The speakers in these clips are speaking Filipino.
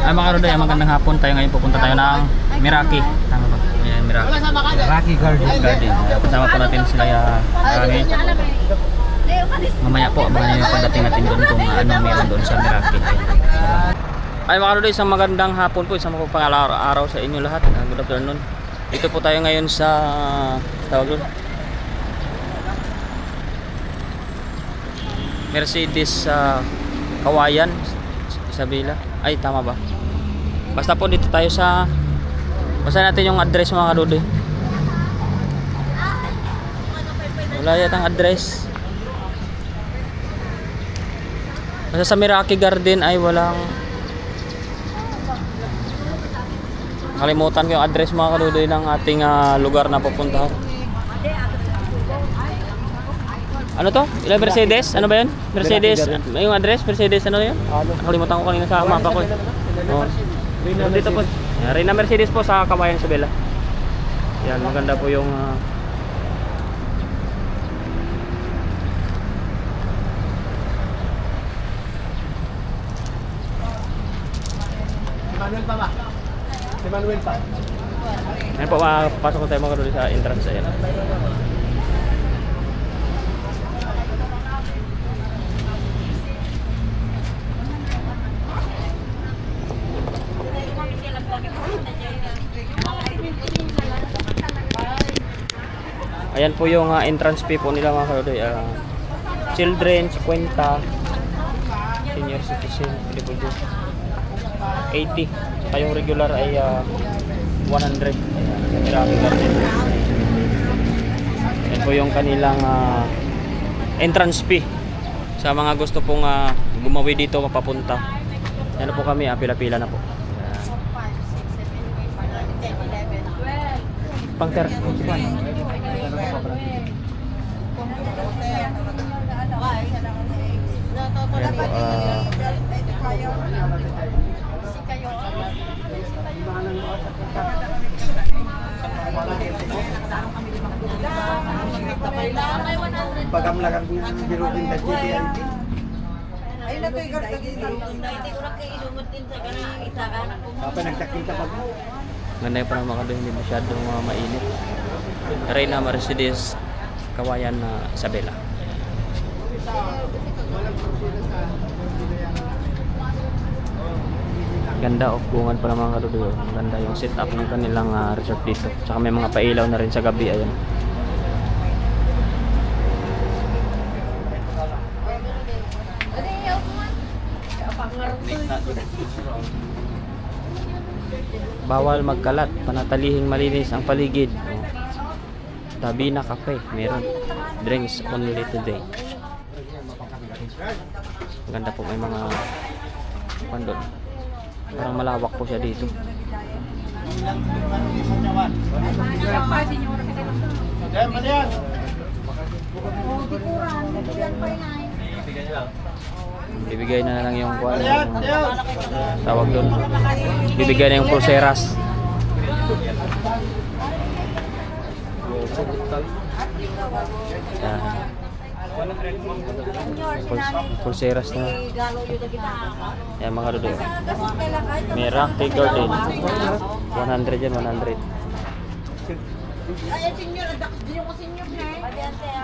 Ay mga karoday, magandang hapon tayo ngayon. Pupunta tayo ng Meraki. Tama ba? Ayan, Meraki. Meraki Garden. Kasama po natin sila kami. Mamaya po, abangan nyo yung pagdating natin doon kung ano meron doon sa Meraki. Ay mga karoday, isang magandang hapon po. Isang mapagpangalang araw sa inyo lahat. Good afternoon. Dito po tayo ngayon sa tawag doon, Mercedes Kawayan, Isabela. Ay tama ba? Basta po dito tayo sa, basta natin yung address mga karoday. Wala yatang address. Basta sa Meraki Garden ay walang, nakalimutan ko yung address mga kaludoy ng ating lugar na pupuntahan. Ano to? Ilang Mercedes? Ano ba yun? Mercedes? Yung address? Mercedes ano yun? Nakalimutan ko kanina sa mapa ko. Oh. Dito po. Reyna Mercedes po sa Kawayan, Isabela. Yan, maganda po yung Manuel pa ba? Si Manuel pa. Ayan po, makapasok ko tayo mga kaludoy sa entrance. Ayan. Ayan po yung entrance fee po nila mga kaludoy. Children 50, senior citizen 80, saka yung regular ay 100. Meraki Garden. Ayan po yung kanilang entrance fee sa mga gusto pong gumawi dito mapapunta. Ayan po kami, pila-pila na po. Pang 30. Ayan po, Pagamlakan birutin na GTN. Ayun na ko yung kartagin. Hindi ko na kayo ilumutin sa kanang isa ka na kung Apa nagtakin ka pag ganda yung parang mga hindi masyadong mainit. Reyna Mercedes Kawayan na Isabela. Ganda of bungan pa ng mga kaludoy. Ganda yung setup ng kanilang resort dito. Tsaka may mga pailaw na rin sa gabi. Ayan. Bawal magkalat, panatalihing malinis ang paligid. Tabina Cafe, meron. Drinks only today. Ganda po, may mga pandon. Parang malawak po siya dito. Bibigay na lang yung tawag doon. Bibigay na yung pulseras. Pulseras na. Yan mga kaludoy. Meraki Garden. 100 yan, 100. ay senior, di ko senior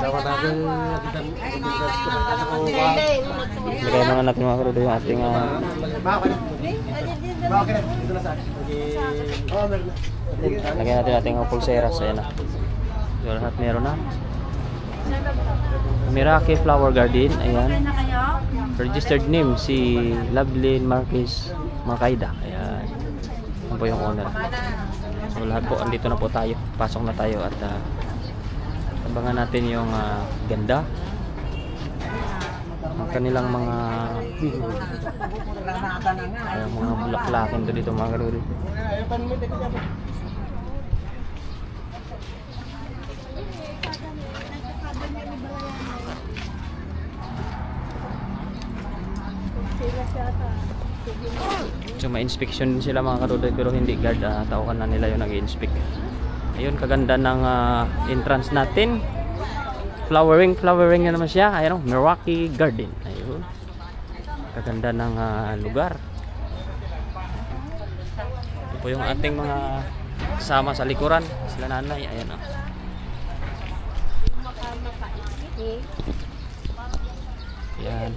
dapat natin Bigay naman natin mga kaludoy yung ating lagyan natin ating pulseras. Ayan na. So, lahat meron na. Meraki Flower Garden. Ayan. Registered name si Lovelyn Marquez Marcaida. Ayan. Yan po yung owner. So lahat po, andito na po tayo. Pasok na tayo at abangan natin yung ganda ang kanilang mga bulaklakin to dito mga kaludoy. So may inspection din sila mga kaludoy, pero hindi guard, tauhan na nila yung nag-i-inspect. Ayun, kaganda ng entrance natin. Flowering na naman siya. Ayun, Meraki Garden. Ayun, kaganda ng lugar. po yung ating mga kasama sa likuran. Sila nanay. Ayan o. Ayan.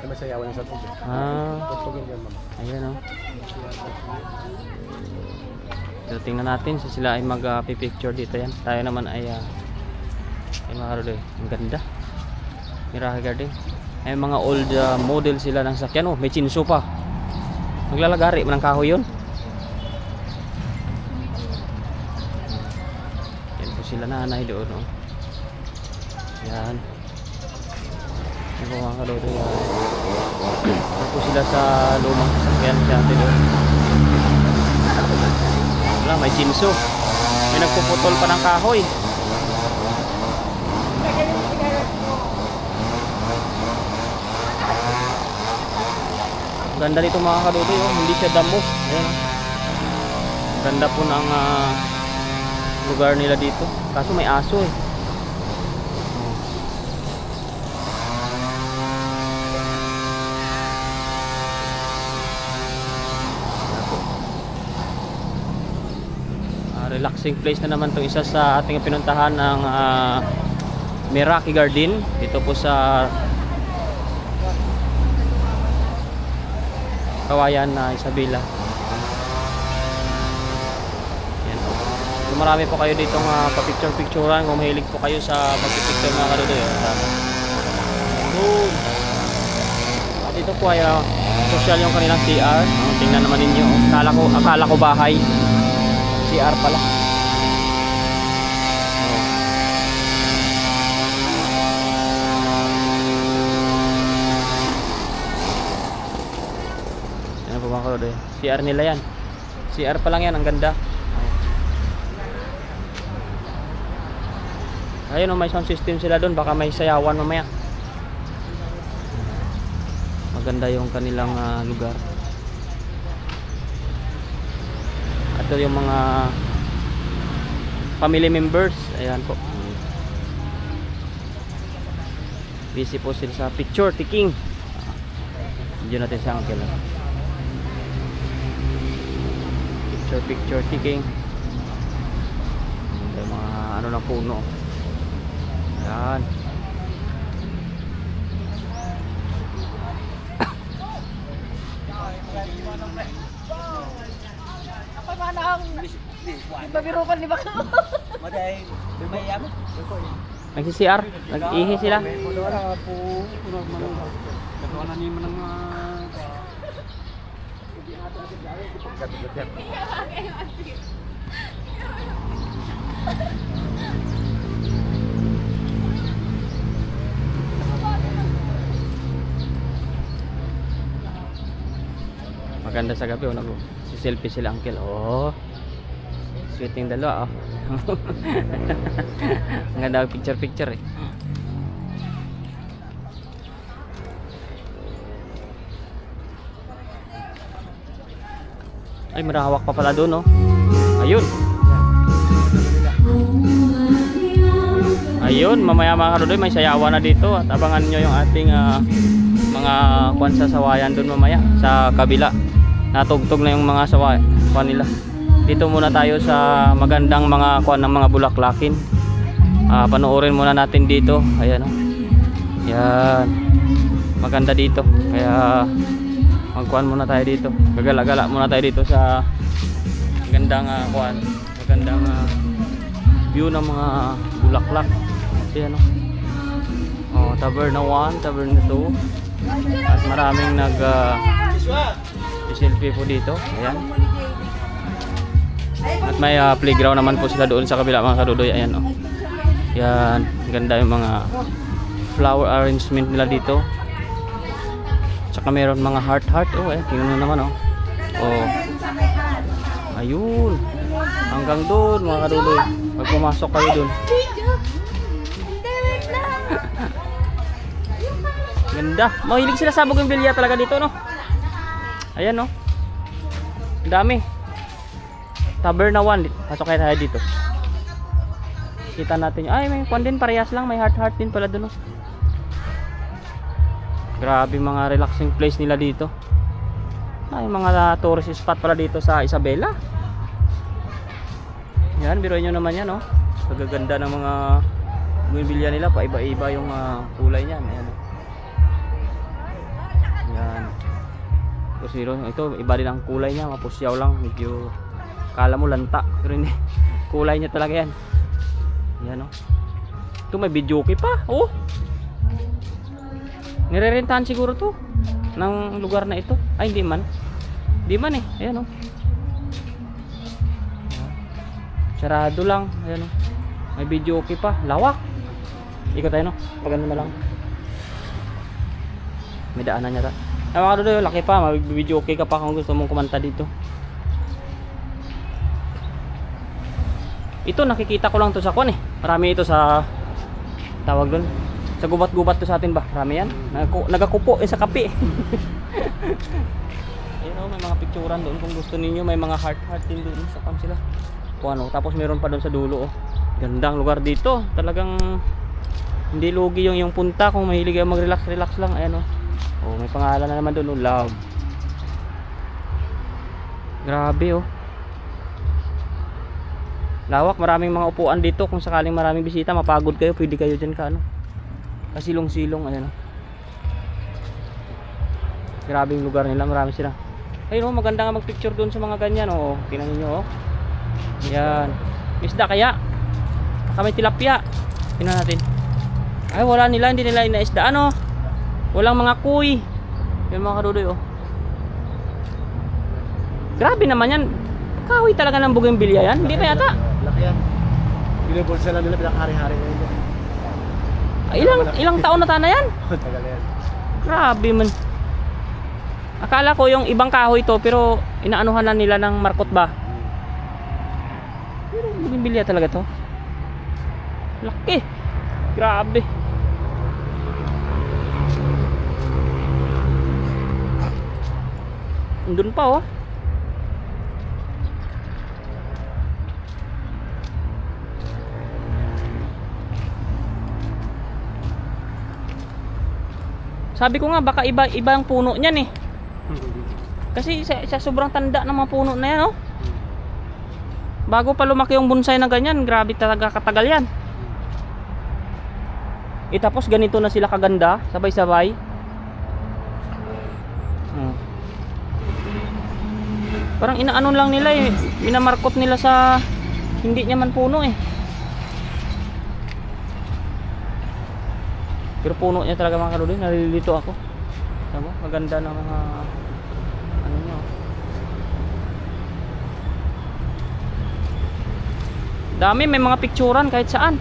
Masayawan sa tubig. Tugtugin yan, mama. Ayan o. So, tingnan natin so sila ay mag-picture dito yan. Tayo naman ay mga karudoy. Ang ganda. Miracle Garden. Ay mga old model sila ng sakyan. Oh, may chinso pa. Maglalagari man ng kahoy yun. Yan po sila nanay doon. Oh. Yan. Yan po mga karudoy. Yan po sila sa lumang sakyan sa atin doon. Wala, may chinso. May nagpuputol pa ng kahoy. Ganda nito mga kadudoy, oh. Hindi siya damo. Ayan, oh. Ganda po ng lugar nila dito. Kaso may aso eh. Relaxing place na naman itong isa sa ating pinuntahan ng Miracle Garden. Dito po sa Kawayan na Isabela. Yan. So, marami po kayo dito pa-picture-picturean kung mahilig po kayo sa pag-picture mga kadudoy. At ito po ay social yung kanilang CR. Tingnan naman ninyo. Akala ko bahay. CR pala. CR nila yan. CR pa lang yan, ang ganda. Ayun, may sound system sila doon, baka may sayawan mamaya. Maganda yung kanilang lugar. At yung mga family members, ayan po. Busy po sila sa picture taking. Diyan natin sa uncle. Picture taking. May mga ano na puno. Yan. Apa mana ang babirukan di baka? Maday, may yaman. Nagsi-CR, nag-ihi sila. Maganda sa gabi, nag-selfie sila uncle. Oh. Sweet yung dalawa, oh. Ang ganda picture eh. Ay, marahawak pa pala doon, oh. Ayun. Ayun, mamaya mga karudoy, may sayawan na dito. At abangan nyo yung ating mga kwan sa sawayan doon mamaya sa kabila. Natugtog na yung mga sawayan nila. Dito muna tayo sa magandang mga kwan ng mga bulaklakin. Panoorin muna natin dito. Ayan, oh. Yan. Maganda dito. Kaya magkuhan muna tayo dito. Gagala-gala muna tayo dito sa magandang kuhan. Magandang view ng mga bulaklak. Ayan, oh. Taverna 1, Taverna 2. At maraming selfie po dito. Ayan. At may playground naman po sila doon sa kabila mga kadudoy. Ayan, oh. Yan, ganda yung mga flower arrangement nila dito. Tsaka meron mga heart. Oh, tingnan mo naman, oh. Oh. Ayun. Hanggang doon mga kadudoy. Pag pumasok kayo doon. Ganda. Mahilig sila sa bougainvillea talaga dito, no? Ayan, no? Ang dami. Taverna 1. Pasok kayo tayo dito. Kita natin. Ay, may kwan din. Parehas lang. May heart din pala doon, no? Grabe mga relaxing place nila dito. Ay, mga tourist spot pala dito sa Isabela. Yan, biruin nyo naman yan, oh. Kagaganda ng mga bumbilya nila, paiba-iba yung kulay niyan. Ayan. Yan. Tapos ito, iba din ang kulay niya, mapusyaw lang, medyo kala mo lanta, pero hindi. Kulay niya talaga yan. Yan, oh. Ito may videoke pa, oh. Nirerentahan siguro to ng lugar na ito. Ay, hindi man. Hindi man eh. Ayan, oh. Sarado lang. Ayan, oh. May videoke pa. Lawak. Ikot tayo, no? Pagano na lang. May daanan niya ta. Ay, mga kadudoy, laki pa. May videoke ka pa kung gusto mong kumanta dito. Ito, nakikita ko lang to sa kwan eh. Marami ito sa tawag doon. Sa gubat-gubat to sa atin ba? Marami yan. Nagakupo sa kape. Ayun, oh, may mga picturean doon kung gusto ninyo. May mga heart din doon sa kam sila. O ano, tapos meron pa doon sa dulo, oh. Gandang lugar dito. Talagang hindi lugi yung punta kung mahilig kayo mag-relax lang. Ayan, oh. Oh, may pangalan na naman doon, oh, Love. Grabe, oh. Lawak, maraming mga upuan dito. Kung sakaling maraming bisita, mapagod kayo, pwede kayo dyan ka, ano. Kasilong-silong, ayan, oh. Grabe yung lugar nila, marami sila. Ayun, oh, maganda nga mag-picture doon sa mga ganyan, oh. Tingnan niyo, oh. Yan. Isda kaya? Baka may tilapia. Tingnan natin. Ay, wala nila, hindi nila inaisda, ano. Walang mga kuy. Yan mga kadudoy, oh. Grabe naman yan. Kahoy talaga ng bougainvillea yan. Hindi pa yata. Laki yan. Binibulsa lang nila, pinakahari-hari na yun. Ilang taon na tana yan? Tagal yan. Grabe man. Akala ko yung ibang kahoy to, pero inaanuhan na nila ng markot ba? Pero bougainvillea talaga to. Laki. Grabe. Andun pa, oh. Sabi ko nga baka iba ang puno niyan eh. Kasi sa sobrang tanda ng mga puno na yan, oh. Bago pa lumaki yung bonsai na ganyan, grabe talaga katagal yan. Tapos ganito na sila kaganda, sabay-sabay. Parang inaano lang nila eh, minamarkot nila sa hindi niya man puno eh. Pero puno niya talaga mga kaluloy, nalilito ako. Tama, maganda ng mga ano niya. Dami, may mga picturean kahit saan.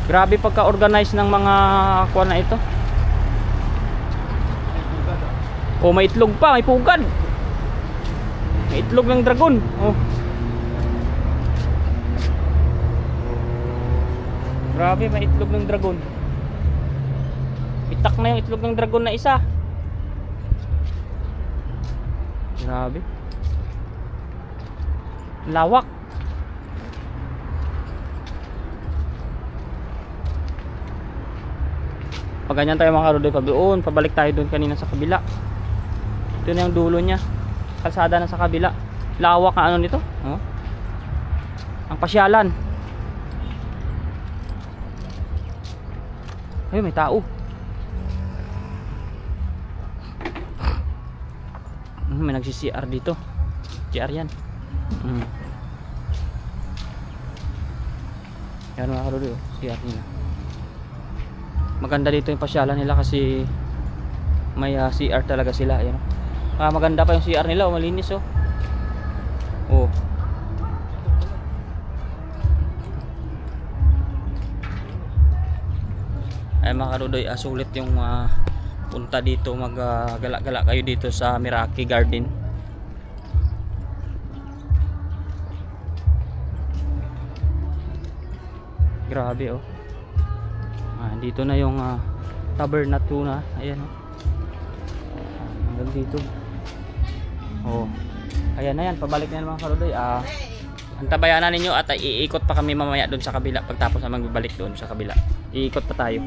Grabe pagka-organize ng mga kuwan na ito. Oh, may itlog pa, may pugad. May itlog ng dragon. Oh. Grabe, may itlog ng dragon. Itak na yung itlog ng dragon na isa. Grabe. Lawak. Pag ganyan tayo mga karudoy, pabalik tayo doon kanina sa kabila. Ito na yung dulo niya. Kalsada na sa kabila. Lawak na ano nito, oh. Ang pasyalan. Ay, may tao. May nagsi-CR dito. CR yan. Yan mga karudoy, oh. CR nila. Maganda dito yung pasyalan nila kasi may CR talaga sila. Ayan. Maganda pa yung CR nila, oh, malinis, oh. Oh. Ay mga karudoy, sulit yung punta dito, mag-gala-gala kayo dito sa Meraki Garden. Grabe, oh. Dito na yung Tabernatuna. Ayan, oh. Hanggang dito. Oh. Ayan na yan, pabalik na yan mga karudoy. Antabayan na ninyo at iikot pa kami mamaya doon sa kabila pagtapos na magbalik doon sa kabila. Iikot pa tayo.